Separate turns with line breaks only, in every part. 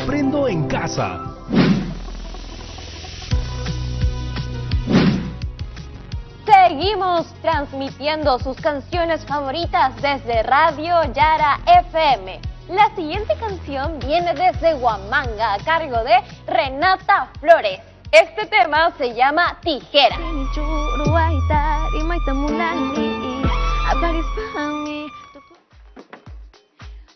Aprendo en casa.
Seguimos transmitiendo sus canciones favoritas desde Radio Yara FM. La siguiente canción viene desde Huamanga a cargo de Renata Flores. Este tema se llama Tijera.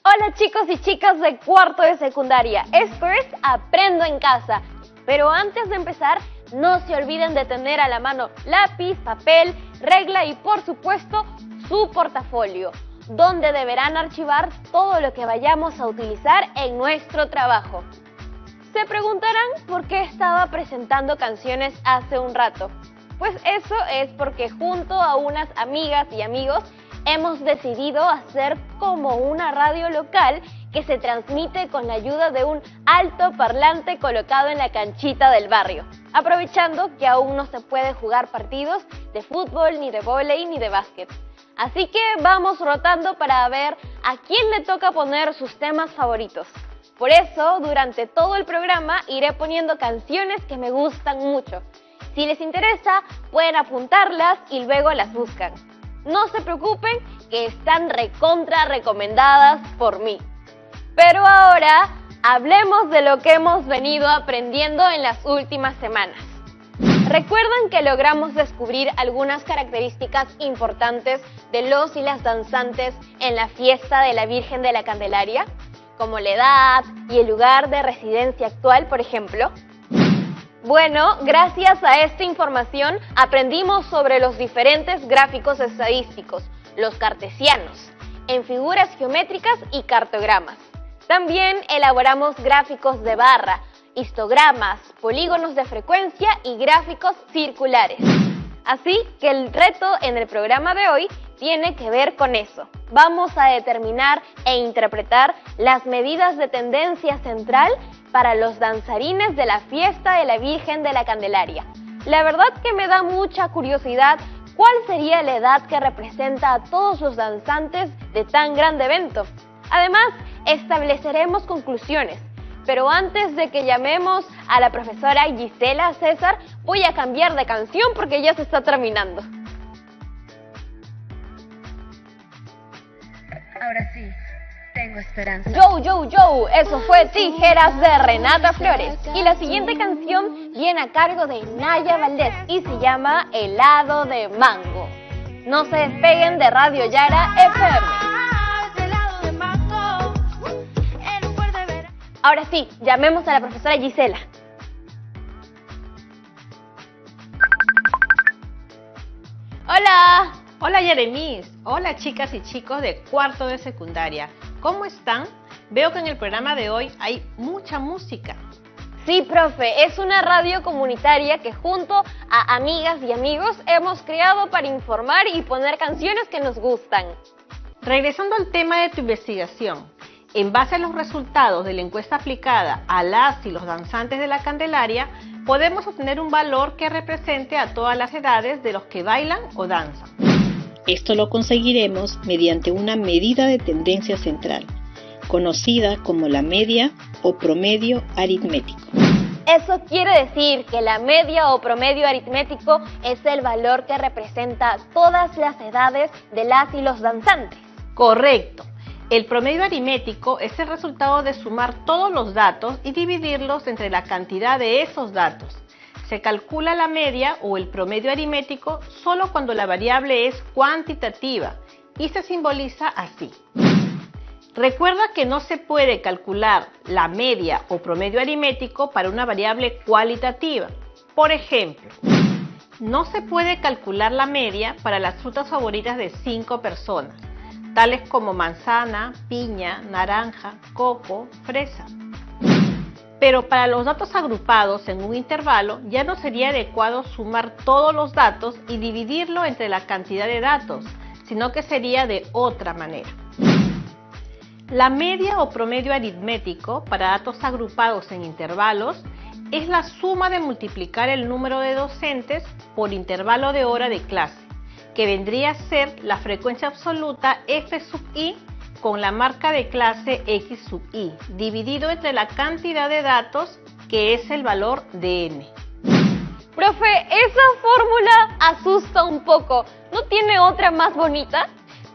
Hola chicos y chicas de cuarto de secundaria, esto es Aprendo en Casa. Pero antes de empezar, no se olviden de tener a la mano lápiz, papel, regla y por supuesto su portafolio, donde deberán archivar todo lo que vayamos a utilizar en nuestro trabajo. Se preguntarán por qué estaba presentando canciones hace un rato. Pues eso es porque junto a unas amigas y amigos hemos decidido hacer como una radio local que se transmite con la ayuda de un altoparlante colocado en la canchita del barrio, aprovechando que aún no se puede jugar partidos de fútbol, ni de vóley, ni de básquet. Así que vamos rotando para ver a quién le toca poner sus temas favoritos. Por eso, durante todo el programa iré poniendo canciones que me gustan mucho. Si les interesa, pueden apuntarlas y luego las buscan. No se preocupen, que están recontra recomendadas por mí. Pero ahora, hablemos de lo que hemos venido aprendiendo en las últimas semanas. ¿Recuerdan que logramos descubrir algunas características importantes de los y las danzantes en la fiesta de la Virgen de la Candelaria? Como la edad y el lugar de residencia actual, por ejemplo. Bueno, gracias a esta información aprendimos sobre los diferentes gráficos estadísticos, los cartesianos, en figuras geométricas y cartogramas. También elaboramos gráficos de barra, histogramas, polígonos de frecuencia y gráficos circulares. Así que el reto en el programa de hoy tiene que ver con eso. Vamos a determinar e interpretar las medidas de tendencia central para los danzarines de la fiesta de la Virgen de la Candelaria. La verdad que me da mucha curiosidad cuál sería la edad que representa a todos los danzantes de tan grande evento. Además, estableceremos conclusiones. Pero antes de que llamemos a la profesora Gisela César, voy a cambiar de canción porque ya se está terminando.
Ahora sí, tengo esperanza.
Yo, eso fue Tijeras de Renata Flores. Y la siguiente canción viene a cargo de Naya Valdés y se llama Helado de Mango. No se despeguen de Radio Yara FM. Ahora sí, llamemos a la profesora Gisela. Hola.
Hola Yeremis, hola chicas y chicos de cuarto de secundaria. ¿Cómo están? Veo que en el programa de hoy hay mucha música.
Sí, profe, es una radio comunitaria que junto a amigas y amigos hemos creado para informar y poner canciones que nos gustan.
Regresando al tema de tu investigación, en base a los resultados de la encuesta aplicada a las y los danzantes de la Candelaria, podemos obtener un valor que represente a todas las edades de los que bailan o danzan.
Esto lo conseguiremos mediante una medida de tendencia central, conocida como la media o promedio aritmético.
Eso quiere decir que la media o promedio aritmético es el valor que representa todas las edades de las y los danzantes.
Correcto. El promedio aritmético es el resultado de sumar todos los datos y dividirlos entre la cantidad de esos datos. Se calcula la media o el promedio aritmético solo cuando la variable es cuantitativa y se simboliza así. Recuerda que no se puede calcular la media o promedio aritmético para una variable cualitativa. Por ejemplo, no se puede calcular la media para las frutas favoritas de 5 personas, tales como manzana, piña, naranja, coco, fresa. Pero para los datos agrupados en un intervalo ya no sería adecuado sumar todos los datos y dividirlo entre la cantidad de datos, sino que sería de otra manera. La media o promedio aritmético para datos agrupados en intervalos es la suma de multiplicar el número de docentes por intervalo de hora de clase, que vendría a ser la frecuencia absoluta f sub i con la marca de clase X sub I, dividido entre la cantidad de datos, que es el valor de n.
Profe, esa fórmula asusta un poco. ¿No tiene otra más bonita?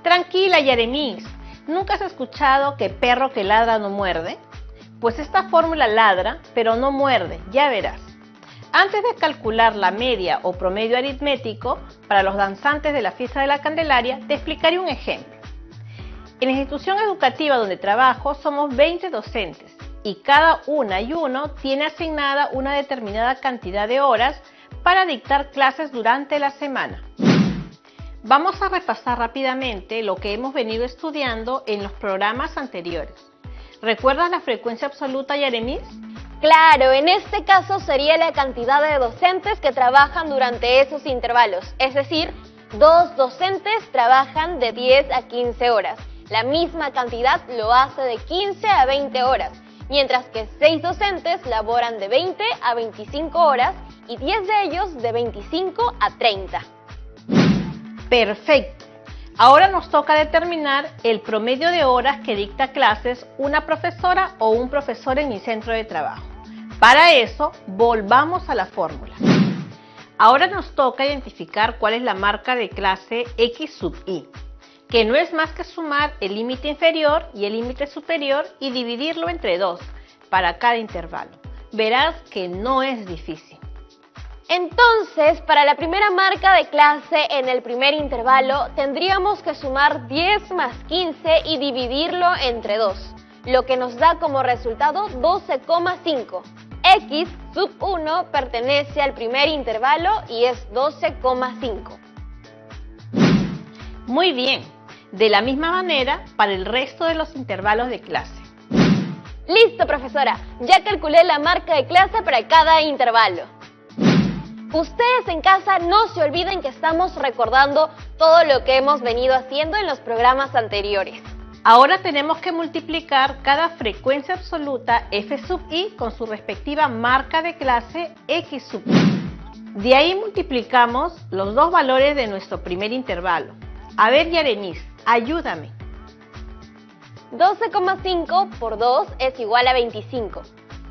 Tranquila, Yaremis. ¿Nunca has escuchado que perro que ladra no muerde? Pues esta fórmula ladra, pero no muerde, ya verás. Antes de calcular la media o promedio aritmético para los danzantes de la fiesta de la Candelaria, te explicaré un ejemplo. En la institución educativa donde trabajo somos 20 docentes y cada una y uno tiene asignada una determinada cantidad de horas para dictar clases durante la semana. Vamos a repasar rápidamente lo que hemos venido estudiando en los programas anteriores. ¿Recuerdas la frecuencia absoluta, Yaremis?
Claro, en este caso sería la cantidad de docentes que trabajan durante esos intervalos, es decir, 2 docentes trabajan de 10 a 15 horas. La misma cantidad lo hace de 15 a 20 horas, mientras que 6 docentes laboran de 20 a 25 horas y 10 de ellos de 25 a 30.
Perfecto. Ahora nos toca determinar el promedio de horas que dicta clases una profesora o un profesor en mi centro de trabajo. Para eso, volvamos a la fórmula. Ahora nos toca identificar cuál es la marca de clase X sub I, que no es más que sumar el límite inferior y el límite superior y dividirlo entre 2 para cada intervalo. Verás que no es difícil.
Entonces, para la primera marca de clase en el primer intervalo, tendríamos que sumar 10 más 15 y dividirlo entre 2, lo que nos da como resultado 12,5. X sub 1 pertenece al primer intervalo y es 12,5.
Muy bien. De la misma manera, para el resto de los intervalos de clase.
Listo, profesora. Ya calculé la marca de clase para cada intervalo. Ustedes en casa no se olviden que estamos recordando todo lo que hemos venido haciendo en los programas anteriores.
Ahora tenemos que multiplicar cada frecuencia absoluta f sub i con su respectiva marca de clase x sub i. De ahí multiplicamos los dos valores de nuestro primer intervalo. A ver, Yaremis, ayúdame.
12,5 por 2 es igual a 25.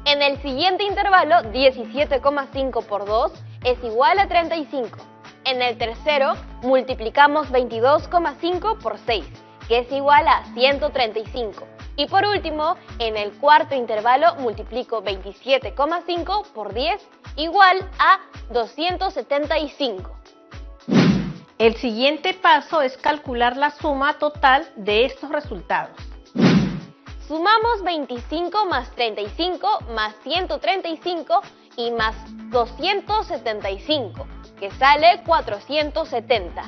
En el siguiente intervalo, 17,5 por 2 es igual a 35. En el tercero, multiplicamos 22,5 por 6, que es igual a 135. Y por último, en el cuarto intervalo, multiplico 27,5 por 10, igual a 275.
El siguiente paso es calcular la suma total de estos resultados.
Sumamos 25 más 35 más 135 y más 275, que sale 470.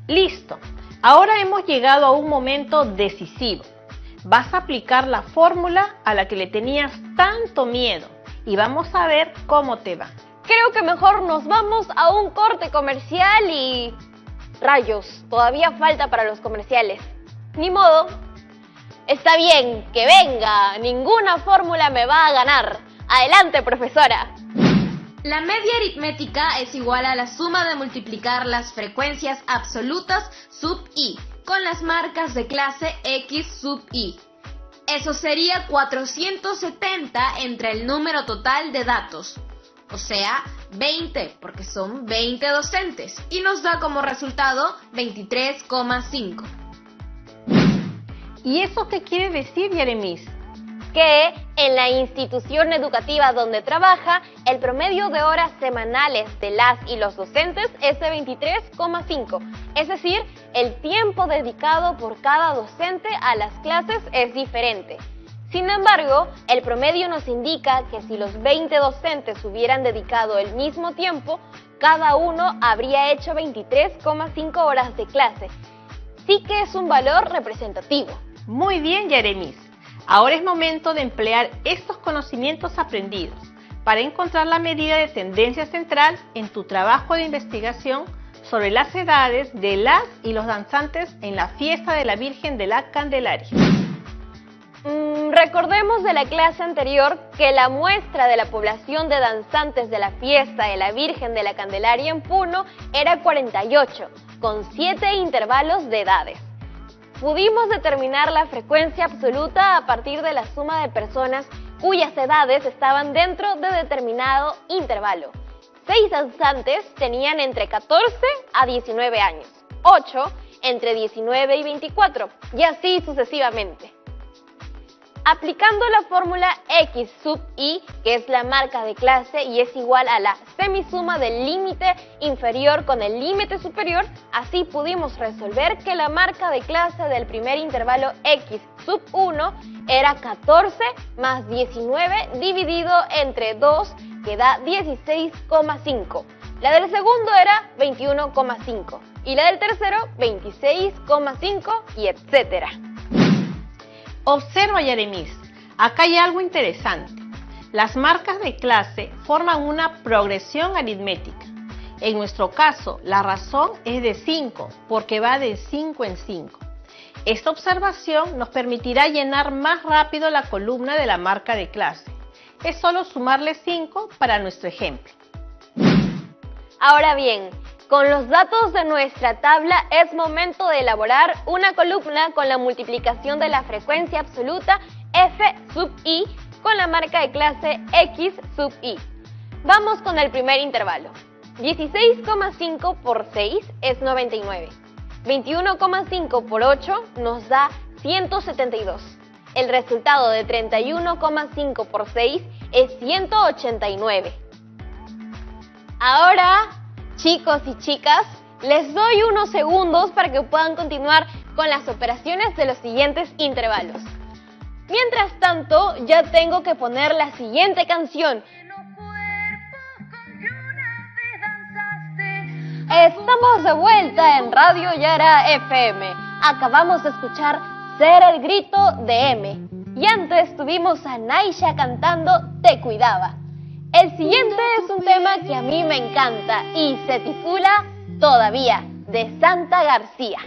Listo. Ahora hemos llegado a un momento decisivo. Vas a aplicar la fórmula a la que le tenías tanto miedo y vamos a ver cómo te va.
Creo que mejor nos vamos a un corte comercial y... Rayos, todavía falta para los comerciales. Ni modo. Está bien, que venga. Ninguna fórmula me va a ganar. Adelante, profesora.
La media aritmética es igual a la suma de multiplicar las frecuencias absolutas sub i con las marcas de clase x sub i. Eso sería 470 entre el número total de datos, o sea, 20, porque son 20 docentes, y nos da como resultado 23,5.
¿Y eso qué quiere decir, Yaremis?
Que en la institución educativa donde trabaja, el promedio de horas semanales de las y los docentes es de 23,5. Es decir, el tiempo dedicado por cada docente a las clases es diferente. Sin embargo, el promedio nos indica que si los 20 docentes hubieran dedicado el mismo tiempo, cada uno habría hecho 23,5 horas de clase. Sí que es un valor representativo.
Muy bien, Yaremis. Ahora es momento de emplear estos conocimientos aprendidos para encontrar la medida de tendencia central en tu trabajo de investigación sobre las edades de las y los danzantes en la fiesta de la Virgen de la Candelaria.
Recordemos de la clase anterior que la muestra de la población de danzantes de la fiesta de la Virgen de la Candelaria en Puno era 48, con 7 intervalos de edades. pudimos determinar la frecuencia absoluta a partir de la suma de personas cuyas edades estaban dentro de determinado intervalo. 6 danzantes tenían entre 14 a 19 años, 8 entre 19 y 24, y así sucesivamente. Aplicando la fórmula X sub I, que es la marca de clase y es igual a la semisuma del límite inferior con el límite superior, así pudimos resolver que la marca de clase del primer intervalo X sub 1 era 14 más 19 dividido entre 2, que da 16,5. La del segundo era 21,5 y la del tercero 26,5 y etcétera.
Observa, Yeremis, acá hay algo interesante. Las marcas de clase forman una progresión aritmética. En nuestro caso, la razón es de 5, porque va de 5 en 5. Esta observación nos permitirá llenar más rápido la columna de la marca de clase. Es solo sumarle 5 para nuestro ejemplo.
Ahora bien, con los datos de nuestra tabla es momento de elaborar una columna con la multiplicación de la frecuencia absoluta F sub I con la marca de clase X sub I. Vamos con el primer intervalo. 16,5 por 6 es 99. 21,5 por 8 nos da 172. El resultado de 31,5 por 6 es 189. Ahora, chicos y chicas, les doy unos segundos para que puedan continuar con las operaciones de los siguientes intervalos. Mientras tanto, ya tengo que poner la siguiente canción. Estamos de vuelta en Radio Yara FM. Acabamos de escuchar Ser el grito de M. Y antes tuvimos a Naisha cantando Te cuidaba. El siguiente es un tema que a mí me encanta y se titula Todavía, de Santa García.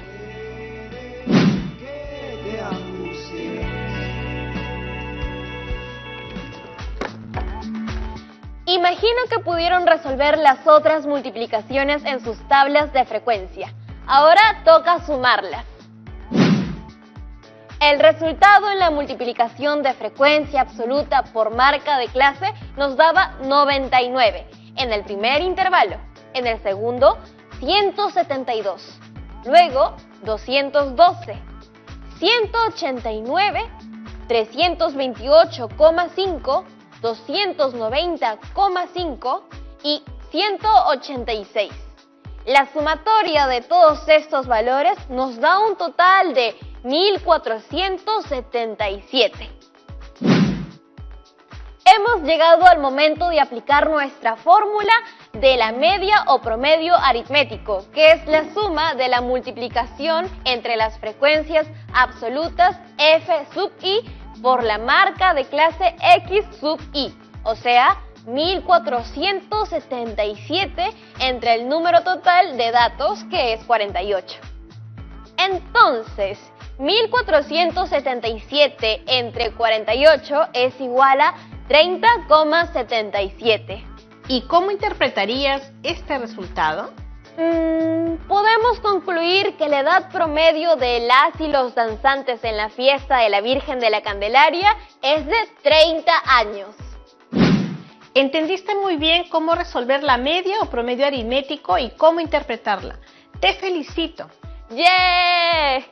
Imagino que pudieron resolver las otras multiplicaciones en sus tablas de frecuencia. Ahora toca sumarlas. El resultado en la multiplicación de frecuencia absoluta por marca de clase nos daba 99 en el primer intervalo, en el segundo 172, luego 212, 189, 328,5, 290,5 y 186. La sumatoria de todos estos valores nos da un total de 1477. Hemos llegado al momento de aplicar nuestra fórmula de la media o promedio aritmético, que es la suma de la multiplicación entre las frecuencias absolutas F sub I por la marca de clase X sub I, o sea, 1477 entre el número total de datos, que es 48. Entonces, 1477 entre 48 es igual a 30,77.
¿Y cómo interpretarías este resultado?
Podemos concluir que la edad promedio de las y los danzantes en la fiesta de la Virgen de la Candelaria es de 30 años.
Entendiste muy bien cómo resolver la media o promedio aritmético y cómo interpretarla. Te felicito.
¡Yeah!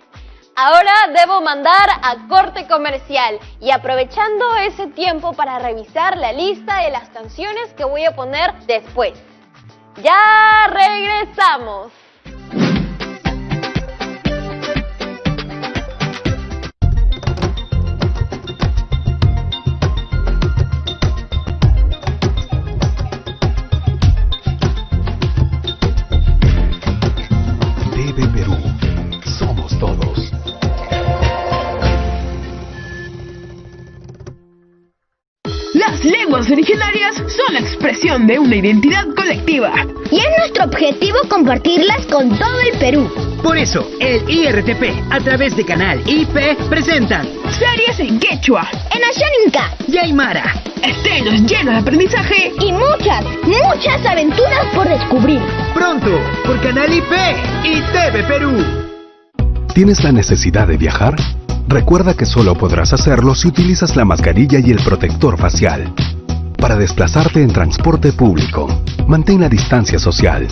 Ahora debo mandar a corte comercial y aprovechando ese tiempo para revisar la lista de las canciones que voy a poner después. ¡Ya regresamos!
TV Perú, somos todos.
Las lenguas originarias son la expresión de una identidad colectiva.
Y es nuestro objetivo compartirlas con todo el Perú.
Por eso, el IRTP, a través de Canal IP, presentan
Series en quechua,
En Ashaninka.
y Aymara.
estrenos llenos de aprendizaje.
Y muchas aventuras por descubrir.
Pronto, por Canal IP y TV Perú.
¿Tienes la necesidad de viajar? Recuerda que solo podrás hacerlo si utilizas la mascarilla y el protector facial. Para desplazarte en transporte público, mantén la distancia social.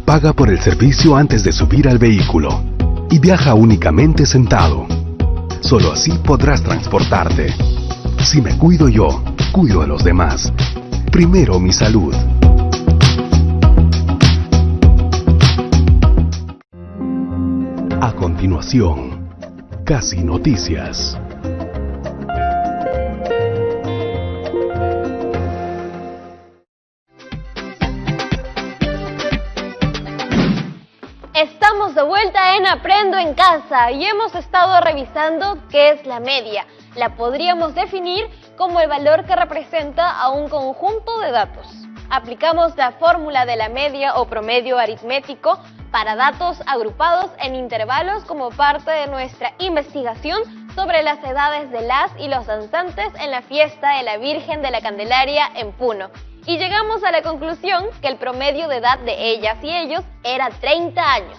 Paga por el servicio antes de subir al vehículo. Y viaja únicamente sentado. Solo así podrás transportarte. Si me cuido yo, cuido a los demás. Primero mi salud. A continuación, Casi Noticias.
Estamos de vuelta en Aprendo en Casa y hemos estado revisando qué es la media. La podríamos definir como el valor que representa a un conjunto de datos. Aplicamos la fórmula de la media o promedio aritmético para datos agrupados en intervalos como parte de nuestra investigación sobre las edades de las y los danzantes en la fiesta de la Virgen de la Candelaria en Puno. Y llegamos a la conclusión que el promedio de edad de ellas y ellos era 30 años.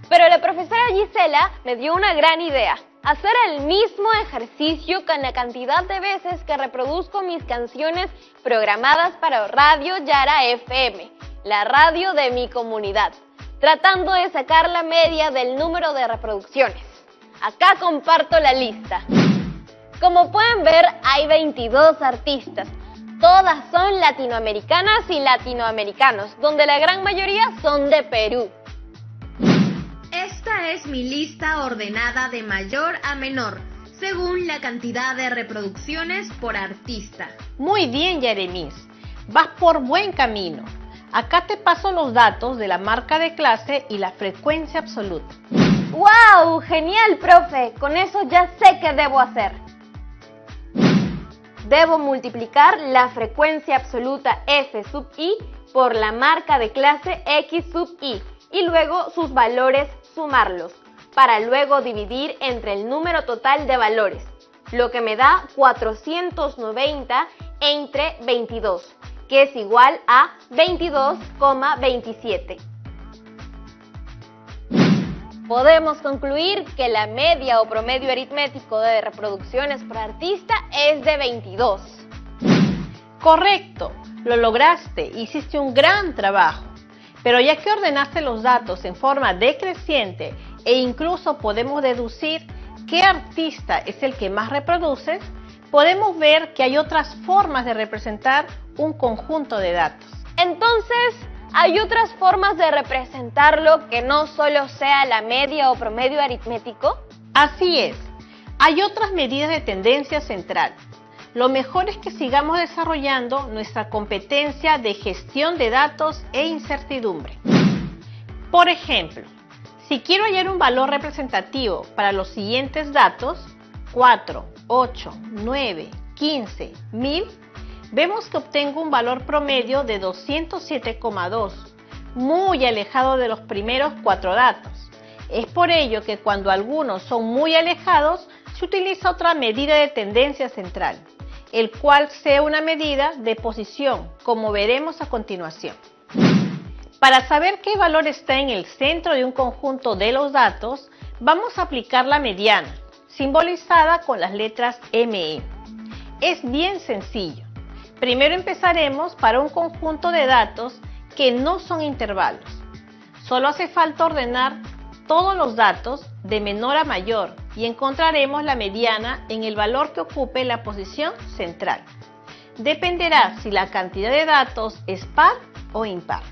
Pero la profesora Gisela me dio una gran idea: hacer el mismo ejercicio con la cantidad de veces que reproduzco mis canciones programadas para Radio Yara FM, la radio de mi comunidad, tratando de sacar la media del número de reproducciones. Acá comparto la lista. Como pueden ver, hay 22 artistas. Todas son latinoamericanas y latinoamericanos, donde la gran mayoría son de Perú.
Esta es mi lista ordenada de mayor a menor, según la cantidad de reproducciones por artista.
Muy bien, Yeremis. Vas por buen camino. Acá te paso los datos de la marca de clase y la frecuencia absoluta.
¡Wow! ¡Genial, profe! Con eso ya sé qué debo hacer. Debo multiplicar la frecuencia absoluta F sub i por la marca de clase X sub i y luego sus valores sumarlos, para luego dividir entre el número total de valores, lo que me da 490 entre 22, que es igual a 22,27. Podemos concluir que la media o promedio aritmético de reproducciones por artista es de 22.
Correcto, lo lograste, hiciste un gran trabajo. Pero ya que ordenaste los datos en forma decreciente e incluso podemos deducir qué artista es el que más reproduces, podemos ver que hay otras formas de representar un conjunto de datos.
Entonces, ¿hay otras formas de representarlo que no solo sea la media o promedio aritmético?
Así es, hay otras medidas de tendencia central. Lo mejor es que sigamos desarrollando nuestra competencia de gestión de datos e incertidumbre. Por ejemplo, si quiero hallar un valor representativo para los siguientes datos, 4, 8, 9, 15, 1000, vemos que obtengo un valor promedio de 207,2, muy alejado de los primeros 4 datos. Es por ello que cuando algunos son muy alejados, se utiliza otra medida de tendencia central, el cual sea una medida de posición, como veremos a continuación. Para saber qué valor está en el centro de un conjunto de los datos, vamos a aplicar la mediana, simbolizada con las letras ME. Es bien sencillo. Primero empezaremos para un conjunto de datos que no son intervalos. Solo hace falta ordenar todos los datos de menor a mayor y encontraremos la mediana en el valor que ocupe la posición central. Dependerá si la cantidad de datos es par o impar.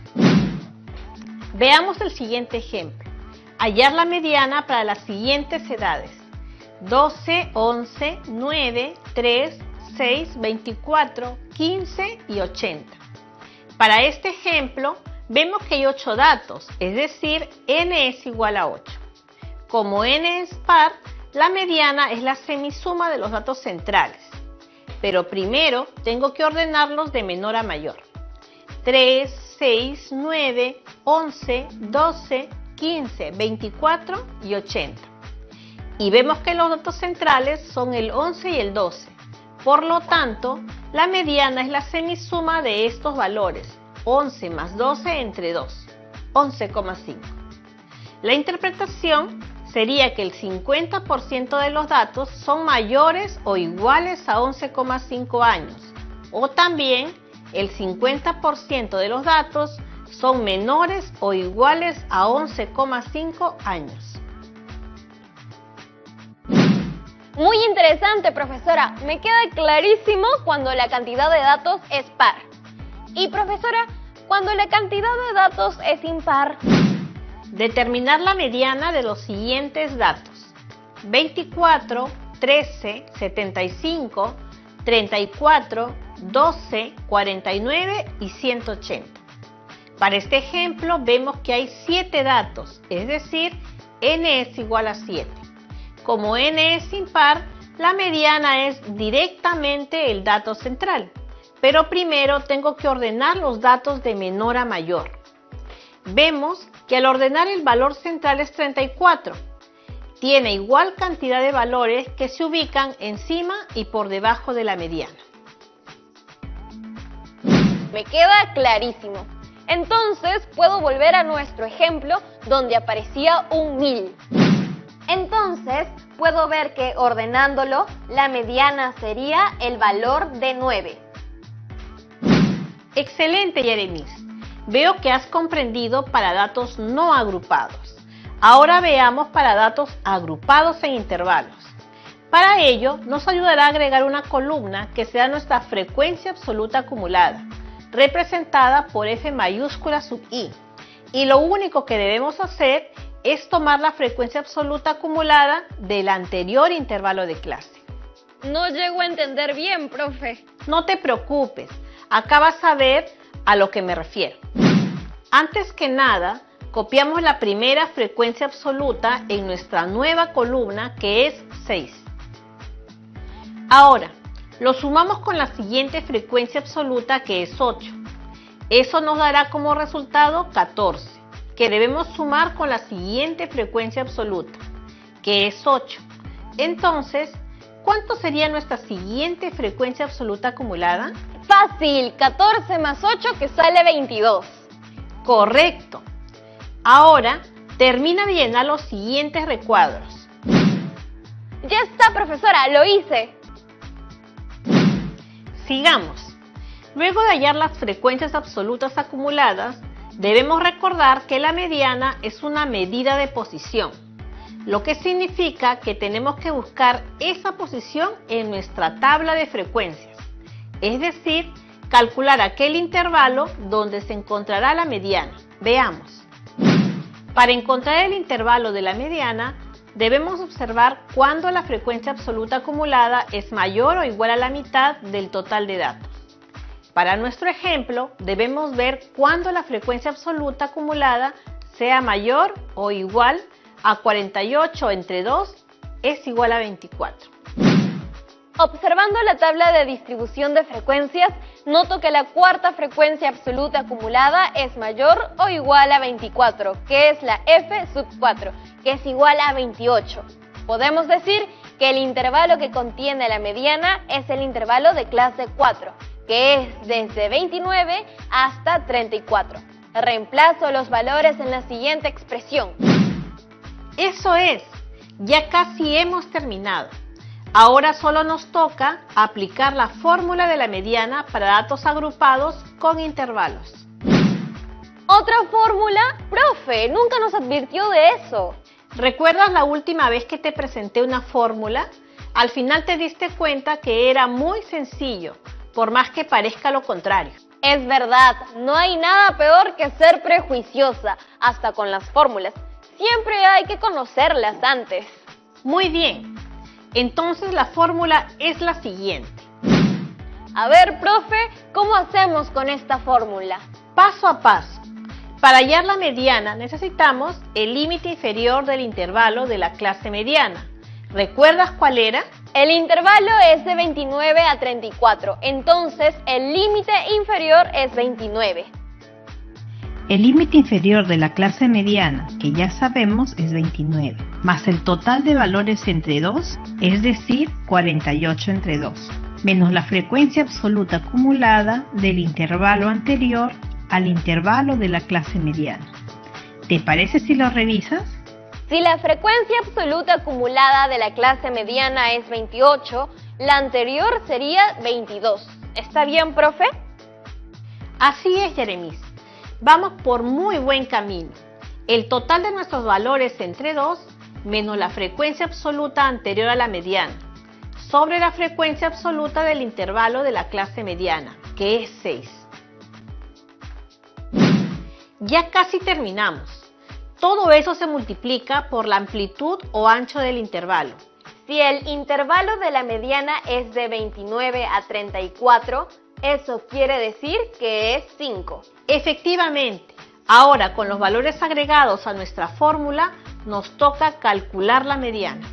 Veamos el siguiente ejemplo. Hallar la mediana para las siguientes edades: 12, 11, 9, 3, 6, 24, 15 y 80. Para este ejemplo, vemos que hay 8 datos, es decir, n es igual a 8. Como n es par, la mediana es la semisuma de los datos centrales. Pero primero tengo que ordenarlos de menor a mayor. 3, 6, 9, 11, 12, 15, 24 y 80. Y vemos que los datos centrales son el 11 y el 12. Por lo tanto, la mediana es la semisuma de estos valores, 11 más 12 entre 2, 11,5. La interpretación sería que el 50% de los datos son mayores o iguales a 11,5 años, o también el 50% de los datos son menores o iguales a 11,5 años.
Muy interesante, profesora. Me queda clarísimo cuando la cantidad de datos es par. Y profesora, cuando la cantidad de datos es impar.
Determinar la mediana de los siguientes datos: 24, 13, 75, 34, 12, 49 y 180. Para este ejemplo vemos que hay 7 datos, es decir, n es igual a 7. Como n es impar, la mediana es directamente el dato central, pero primero tengo que ordenar los datos de menor a mayor. Vemos que al ordenar el valor central es 34. Tiene igual cantidad de valores que se ubican encima y por debajo de la mediana.
Me queda clarísimo. Entonces puedo volver a nuestro ejemplo donde aparecía un 1000. Entonces puedo ver que ordenándolo, la mediana sería el valor de 9.
Excelente, Yeremis. Veo que has comprendido para datos no agrupados. Ahora veamos para datos agrupados en intervalos. Para ello, nos ayudará a agregar una columna que sea nuestra frecuencia absoluta acumulada, representada por F mayúscula sub I. Y lo único que debemos hacer es tomar la frecuencia absoluta acumulada del anterior intervalo de clase.
No llego a entender bien, profe.
No te preocupes, acá vas a ver a lo que me refiero. Antes que nada, copiamos la primera frecuencia absoluta en nuestra nueva columna, que es 6. Ahora, lo sumamos con la siguiente frecuencia absoluta, que es 8. Eso nos dará como resultado 14, que debemos sumar con la siguiente frecuencia absoluta, que es 8. Entonces, ¿cuánto sería nuestra siguiente frecuencia absoluta acumulada?
Fácil, 14 más 8 que sale 22.
Correcto. Ahora, termina de llenar los siguientes recuadros.
Ya está, profesora, lo hice.
Sigamos. Luego de hallar las frecuencias absolutas acumuladas, debemos recordar que la mediana es una medida de posición, lo que significa que tenemos que buscar esa posición en nuestra tabla de frecuencias, es decir, calcular aquel intervalo donde se encontrará la mediana. Veamos. Para encontrar el intervalo de la mediana, debemos observar cuándo la frecuencia absoluta acumulada es mayor o igual a la mitad del total de datos. Para nuestro ejemplo, debemos ver cuándo la frecuencia absoluta acumulada sea mayor o igual a 48 entre 2 es igual a 24.
Observando la tabla de distribución de frecuencias, noto que la cuarta frecuencia absoluta acumulada es mayor o igual a 24, que es la F sub 4, que es igual a 28. Podemos decir que el intervalo que contiene la mediana es el intervalo de clase 4, que es desde 29 hasta 34. Reemplazo los valores en la siguiente expresión.
Eso es, ya casi hemos terminado. Ahora solo nos toca aplicar la fórmula de la mediana para datos agrupados con intervalos.
¿Otra fórmula? Profe, nunca nos advirtió de eso.
¿Recuerdas la última vez que te presenté una fórmula? Al final te diste cuenta que era muy sencillo, por más que parezca lo contrario.
Es verdad, no hay nada peor que ser prejuiciosa, hasta con las fórmulas. Siempre hay que conocerlas antes.
Muy bien. Entonces la fórmula es la siguiente.
A ver, profe, ¿cómo hacemos con esta fórmula?
Paso a paso. Para hallar la mediana necesitamos el límite inferior del intervalo de la clase mediana. ¿Recuerdas cuál era?
El intervalo es de 29 a 34, entonces el límite inferior es 29.
El límite inferior de la clase mediana, que ya sabemos, es 29, más el total de valores entre 2, es decir, 48 entre 2, menos la frecuencia absoluta acumulada del intervalo anterior al intervalo de la clase mediana. ¿Te parece si lo revisas?
Si la frecuencia absoluta acumulada de la clase mediana es 28, la anterior sería 22. ¿Está bien, profe?
Así es, Yeremis. Vamos por muy buen camino. El total de nuestros valores entre 2 menos la frecuencia absoluta anterior a la mediana, sobre la frecuencia absoluta del intervalo de la clase mediana, que es 6. Ya casi terminamos. Todo eso se multiplica por la amplitud o ancho del intervalo.
Si el intervalo de la mediana es de 29 a 34, eso quiere decir que es 5.
Efectivamente. Ahora, con los valores agregados a nuestra fórmula, nos toca calcular la mediana.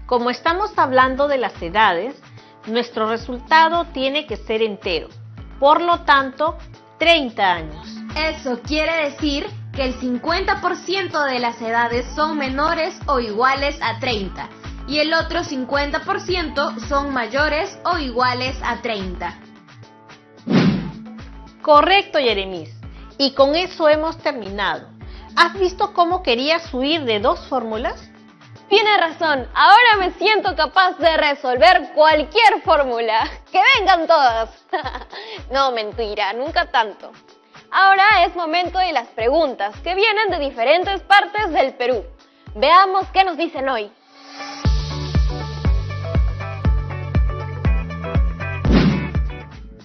Como estamos hablando de las edades, nuestro resultado tiene que ser entero. Por lo tanto, 30 años.
Eso quiere decir que el 50% de las edades son menores o iguales a 30 y el otro 50% son mayores o iguales a 30.
Correcto, Yeremis. Y con eso hemos terminado. ¿Has visto cómo querías huir de 2 fórmulas?
Tiene razón, ahora me siento capaz de resolver cualquier fórmula. ¡Que vengan todas! No, mentira, nunca tanto. Ahora es momento de las preguntas, que vienen de diferentes partes del Perú. Veamos qué nos dicen hoy.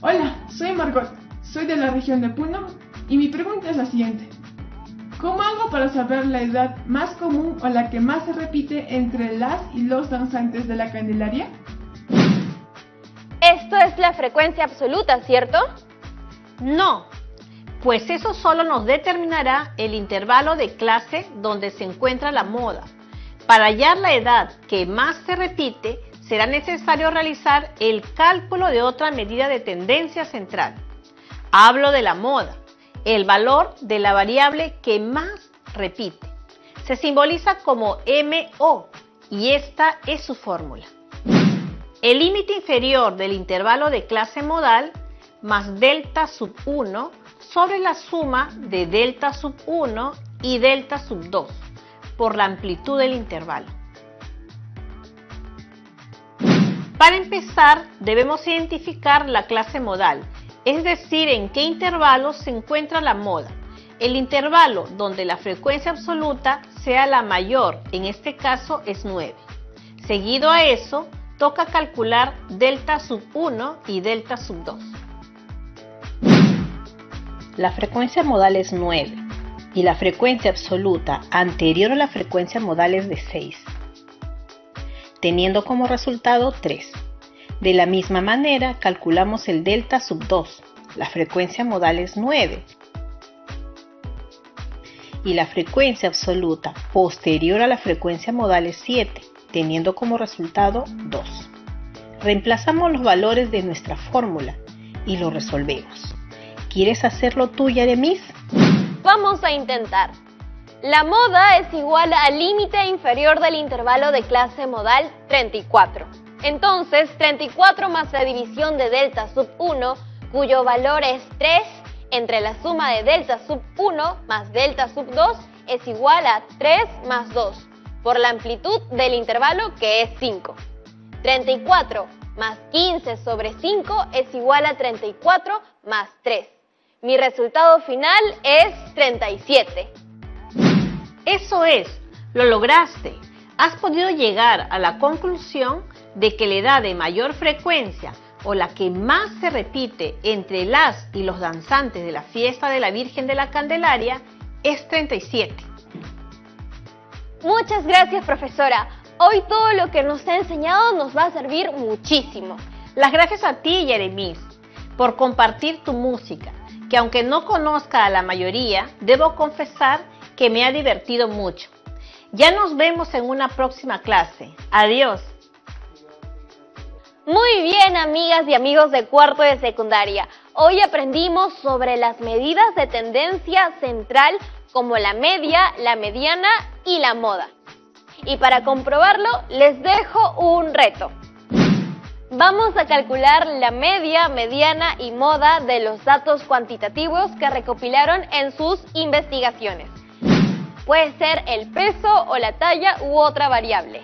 Hola, soy Margot, soy de la región de Puno y mi pregunta es la siguiente. ¿Cómo hago para saber la edad más común o la que más se repite entre las y los danzantes de la Candelaria?
Esto es la frecuencia absoluta, ¿cierto?
No, pues eso solo nos determinará el intervalo de clase donde se encuentra la moda. Para hallar la edad que más se repite, será necesario realizar el cálculo de otra medida de tendencia central. Hablo de la moda, el valor de la variable que más repite. Se simboliza como MO y esta es su fórmula. El límite inferior del intervalo de clase modal más delta sub 1 sobre la suma de delta sub 1 y delta sub 2 por la amplitud del intervalo. Para empezar, debemos identificar la clase modal, es decir, en qué intervalo se encuentra la moda. El intervalo donde la frecuencia absoluta sea la mayor, en este caso es 9. Seguido a eso, toca calcular delta sub 1 y delta sub 2.
La frecuencia modal es 9 y la frecuencia absoluta anterior a la frecuencia modal es de 6, teniendo como resultado 3. De la misma manera, calculamos el delta sub 2. La frecuencia modal es 9 y la frecuencia absoluta posterior a la frecuencia modal es 7, teniendo como resultado 2. Reemplazamos los valores de nuestra fórmula y lo resolvemos. ¿Quieres hacerlo tú, Yeremis?
Vamos a intentar. La moda es igual al límite inferior del intervalo de clase modal 34. Entonces, 34 más la división de delta sub 1, cuyo valor es 3, entre la suma de delta sub 1 más delta sub 2 es igual a 3 más 2, por la amplitud del intervalo que es 5. 34 más 15 sobre 5 es igual a 34 más 3. Mi resultado final es 37.
Eso es, lo lograste. Has podido llegar a la conclusión de que la edad de mayor frecuencia o la que más se repite entre las y los danzantes de la fiesta de la Virgen de la Candelaria es 37.
Muchas gracias, profesora. Hoy todo lo que nos ha enseñado nos va a servir muchísimo.
Las gracias a ti, Yeremis, por compartir tu música, que aunque no conozca a la mayoría, debo confesar que me ha divertido mucho. Ya nos vemos en una próxima clase. Adiós.
Muy bien, amigas y amigos de cuarto de secundaria. Hoy aprendimos sobre las medidas de tendencia central como la media, la mediana y la moda. Y para comprobarlo, les dejo un reto. Vamos a calcular la media, mediana y moda de los datos cuantitativos que recopilaron en sus investigaciones. Puede ser el peso o la talla u otra variable.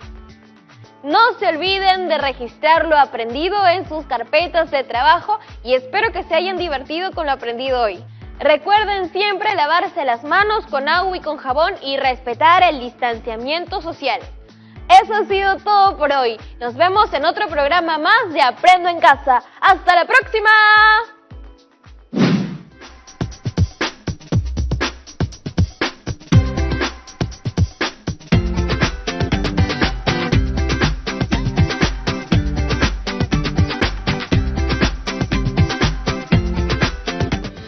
No se olviden de registrar lo aprendido en sus carpetas de trabajo y espero que se hayan divertido con lo aprendido hoy. Recuerden siempre lavarse las manos con agua y con jabón y respetar el distanciamiento social. Eso ha sido todo por hoy. Nos vemos en otro programa más de Aprendo en Casa. ¡Hasta la próxima!